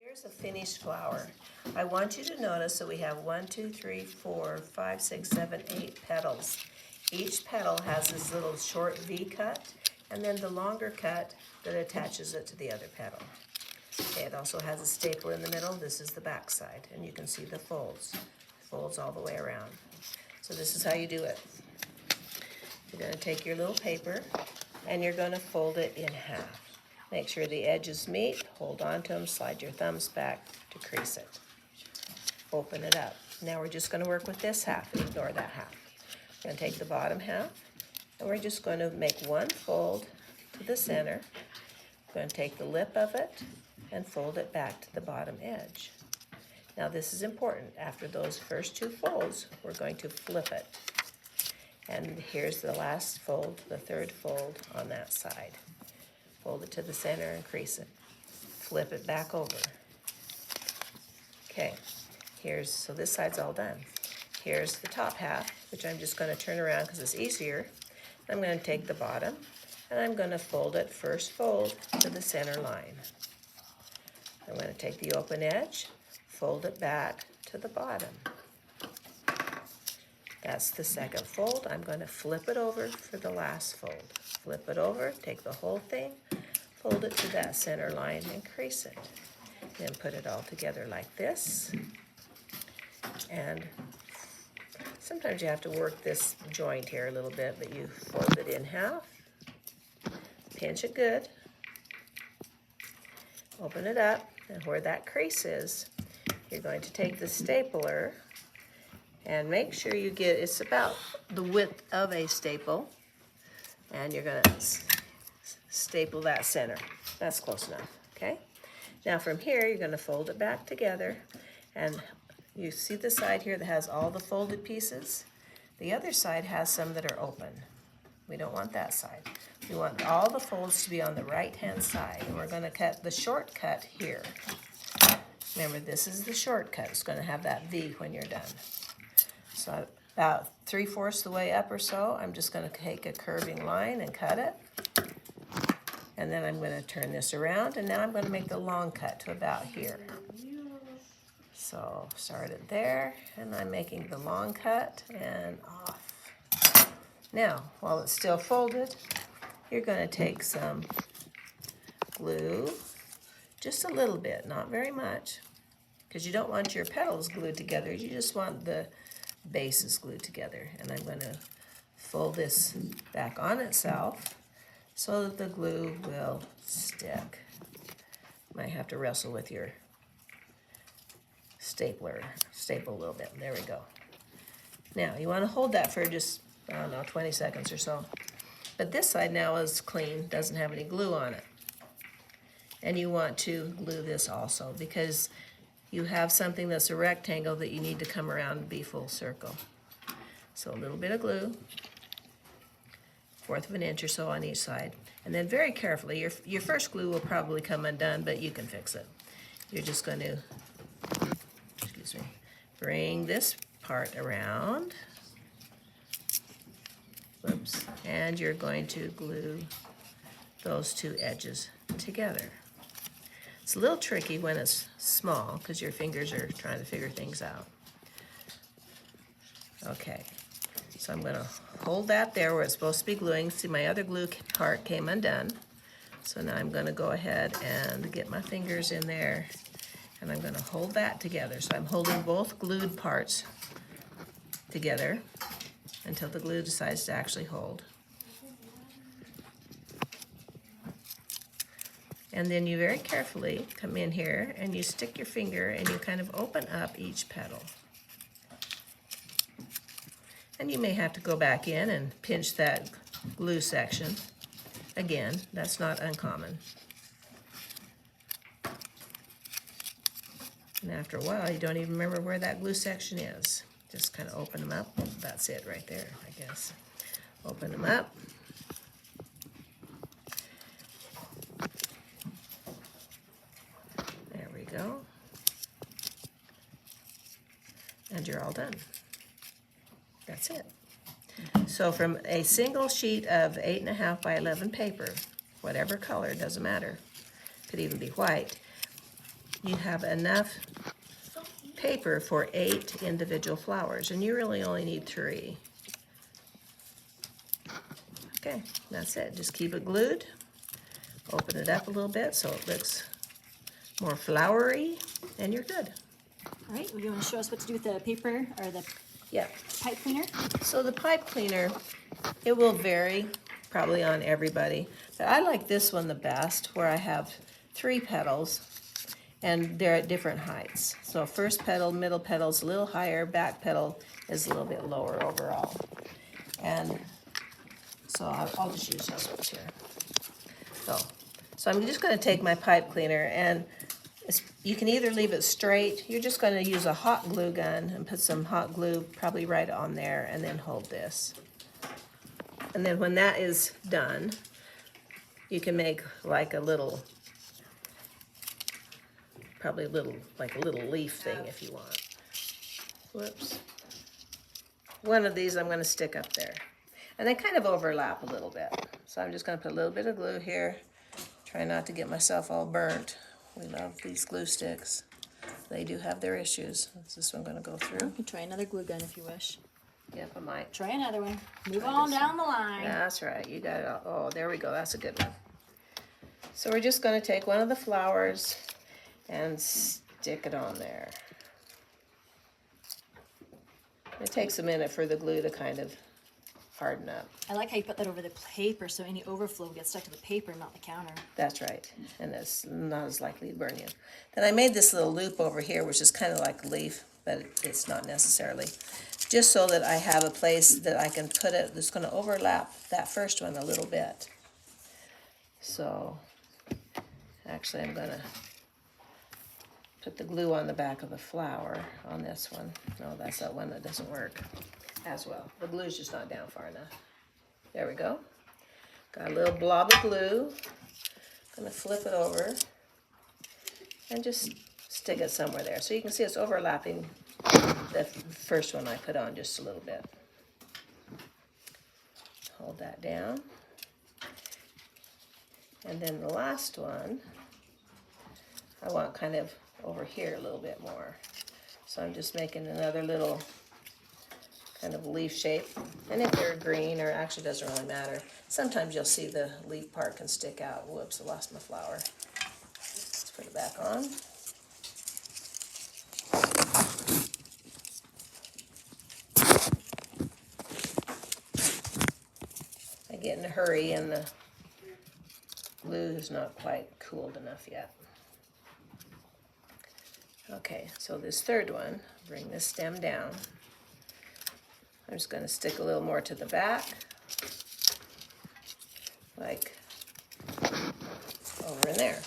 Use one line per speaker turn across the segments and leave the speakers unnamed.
Here's a finished flower. I want you to notice that we have 1, 2, 3, 4, 5, 6, 7, 8 petals. Each petal has this little short V cut and then the longer cut that attaches it to the other petal. Okay, it also has a staple in the middle. This is the back side, and you can see the folds. Folds all the way around. So this is how you do it. You're going to take your little paper and you're going to fold it in half. Make sure the edges meet, hold on to them, slide your thumbs back to crease it. Open it up. Now we're just going to work with this half and ignore that half. We're going to take the bottom half and we're just going to make one fold to the center. We're going to take the lip of it and fold it back to the bottom edge. Now this is important. After those first two folds, we're going to flip it. And here's the last fold, the third fold on that side. Fold it to the center and crease it. Flip it back over. Okay, so this side's all done. Here's the top half, which I'm just going to turn around because it's easier. I'm going to take the bottom and I'm going to fold it, first fold, to the center line. I'm going to take the open edge, fold it back to the bottom. That's the second fold. I'm going to flip it over for the last fold. Flip it over, take the whole thing, fold it to that center line and crease it. Then put it all together like this. And sometimes you have to work this joint here a little bit, but you fold it in half, pinch it good, open it up, and where that crease is, you're going to take the stapler and make sure you get, it's about the width of a staple, and you're going to staple that center. That's close enough, okay? Now from here, you're going to fold it back together, and you see the side here that has all the folded pieces? The other side has some that are open. We don't want that side. We want all the folds to be on the right-hand side, and we're going to cut the shortcut here. Remember, this is the shortcut. It's going to have that V when you're done. So about 3/4 the way up or so, I'm just going to take a curving line and cut it. And then I'm going to turn this around, and now I'm going to make the long cut to about here. So start it there, and I'm making the long cut and off. Now, while it's still folded, you're going to take some glue, just a little bit, not very much, because you don't want your petals glued together. You just want the bases glued together. And I'm going to fold this back on itself so that the glue will stick. Might have to wrestle with your staple a little bit. There we go. Now you want to hold that for just, I don't know, 20 seconds or so. But this side now is clean, doesn't have any glue on it. And you want to glue this also because you have something that's a rectangle that you need to come around and be full circle. So a little bit of glue, 1/4 of an inch or so on each side. And then very carefully, your first glue will probably come undone, but you can fix it. You're just going to, bring this part around. Whoops. And you're going to glue those two edges together. It's a little tricky when it's small because your fingers are trying to figure things out. Okay, so I'm going to hold that there where it's supposed to be gluing. See, my other glue part came undone. So now I'm going to go ahead and get my fingers in there, and I'm going to hold that together. So I'm holding both glued parts together until the glue decides to actually hold. And then you very carefully come in here and you stick your finger and you kind of open up each petal. And you may have to go back in and pinch that glue section. Again, that's not uncommon. And after a while, you don't even remember where that glue section is. Just kind of open them up. That's it right there, I guess. Open them up. There we go. And you're all done. That's it. So from a single sheet of 8.5 by 11 paper, whatever color, doesn't matter, could even be white, you have enough paper for 8 individual flowers, and you really only need 3. Okay, that's it. Just keep it glued. Open it up a little bit so it looks more flowery, and you're good.
All right, well, you want to show us what to do with the paper or the pipe cleaner?
So the pipe cleaner, it will vary probably on everybody, but I like this one the best, where I have 3 petals and they're at different heights. So first petal, middle petal is a little higher, back petal is a little bit lower overall. And so I'll just use those ones here. So I'm just going to take my pipe cleaner, and you can either leave it straight. You're just going to use a hot glue gun and put some hot glue probably right on there, and then hold this. And then when that is done, you can make like a little, probably like a little leaf thing if you want. Whoops. One of these I'm going to stick up there. And they kind of overlap a little bit. So I'm just going to put a little bit of glue here. Try not to get myself all burnt. We love these glue sticks. They do have their issues. Is this one going to go through?
You can try another glue gun if you wish.
Yep, I might.
Try another one. Move on down the line.
That's right. You got it all. Oh, there we go. That's a good one. So we're just going to take one of the flowers and stick it on there. It takes a minute for the glue to kind of harden up.
I like how you put that over the paper so any overflow gets stuck to the paper, not the counter.
That's right, and it's not as likely to burn you. Then I made this little loop over here, which is kind of like a leaf, but it's not necessarily. Just so that I have a place that I can put it that's going to overlap that first one a little bit. So, actually I'm going to put the glue on the back of the flower on this one. No, that's that one that doesn't work as well. The glue's just not down far enough. There we go. Got a little blob of glue. I'm going to flip it over and just stick it somewhere there. So you can see it's overlapping the first one I put on just a little bit. Hold that down. And then the last one, I want kind of over here a little bit more. So I'm just making another little kind of leaf shape. And if they're green, or actually doesn't really matter, sometimes you'll see the leaf part can stick out. Whoops, I lost my flower. Let's put it back on. I get in a hurry and the glue is not quite cooled enough yet. Okay, so this third one, bring this stem down. I'm just going to stick a little more to the back, like over in there.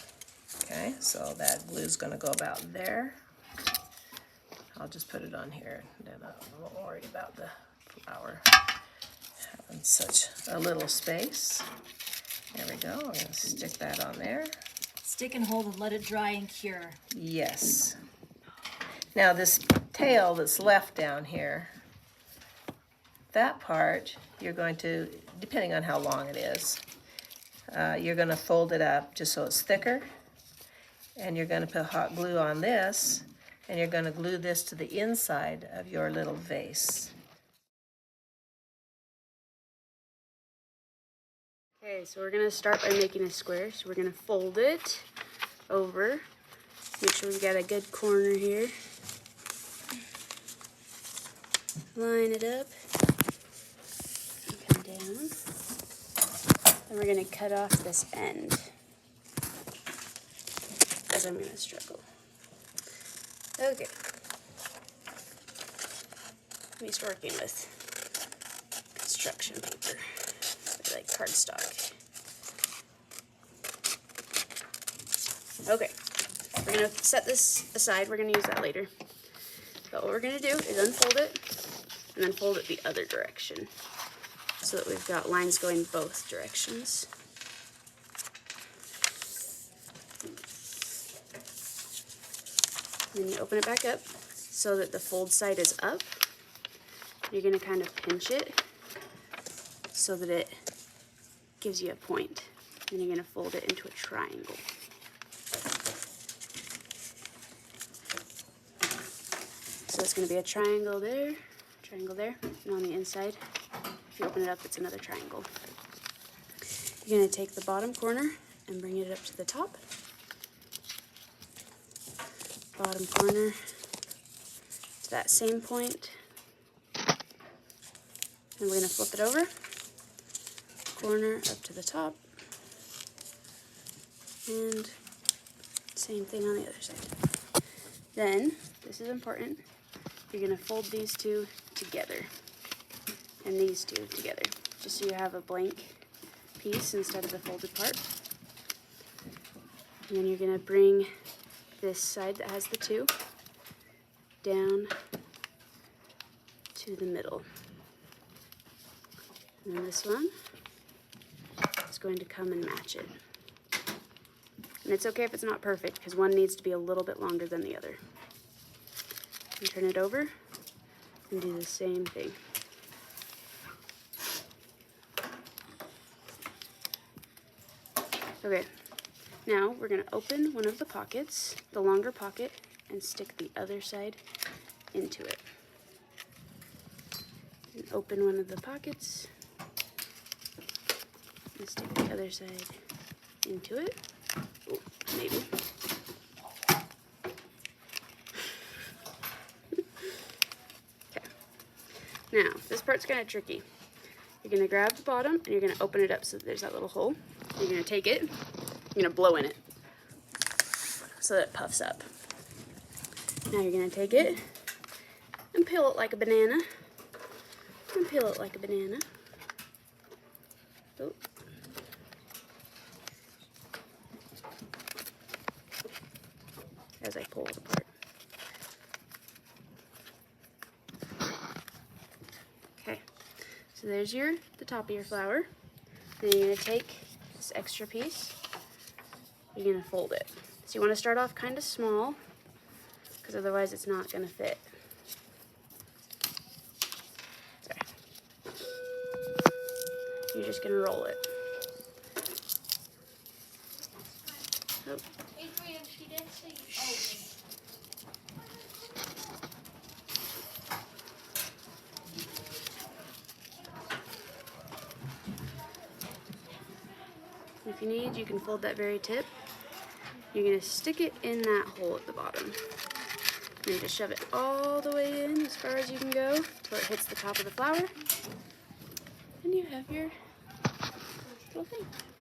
Okay, so that glue's going to go about there. I'll just put it on here, and then I'm not worried about the flower having such a little space. There we go. I'm going to stick that on there.
Stick and hold and let it dry and cure.
Yes. Now this tail that's left down here, that part you're going to, depending on how long it is, you're going to fold it up just so it's thicker, and you're going to put hot glue on this, and you're going to glue this to the inside of your little vase.
Okay, so we're going to start by making a square. So we're going to fold it over. Make sure we've got a good corner here. Line it up. Come down. And we're going to cut off this end, because I'm going to struggle. Okay. I'm used to working with construction paper. Like cardstock. Okay, we're going to set this aside. We're going to use that later. But what we're going to do is unfold it and then fold it the other direction so that we've got lines going both directions. Then you open it back up so that the fold side is up. You're going to kind of pinch it so that it gives you a point. Then you're going to fold it into a triangle. So it's going to be a triangle there, and on the inside, if you open it up, it's another triangle. You're going to take the bottom corner and bring it up to the top. Bottom corner to that same point. And we're going to flip it over. Corner up to the top. And same thing on the other side. Then, this is important, you're going to fold these two together. And these two together. Just so you have a blank piece instead of the folded part. And then you're going to bring this side that has the two down to the middle. And then this one is going to come and match it. And it's okay if it's not perfect, because one needs to be a little bit longer than the other. And turn it over and do the same thing. Okay, now we're going to open one of the pockets, the longer pocket, and stick the other side into it. And open one of the pockets and stick the other side into it. Oh, maybe. Okay. Now, this part's kind of tricky. You're going to grab the bottom and you're going to open it up so that there's that little hole. You're going to take it, you're going to blow in it so that it puffs up. Now you're going to take it and peel it like a banana. And peel it like a banana. Oh. As I pull it apart. Okay, so there's the top of your flower. Then you're going to take this extra piece, you're going to fold it. So you want to start off kind of small, because otherwise it's not going to fit. Sorry. You're just going to roll it. Oh. If you need, you can fold that very tip. You're going to stick it in that hole at the bottom. And just shove it all the way in as far as you can go until it hits the top of the flower. And you have your little thing.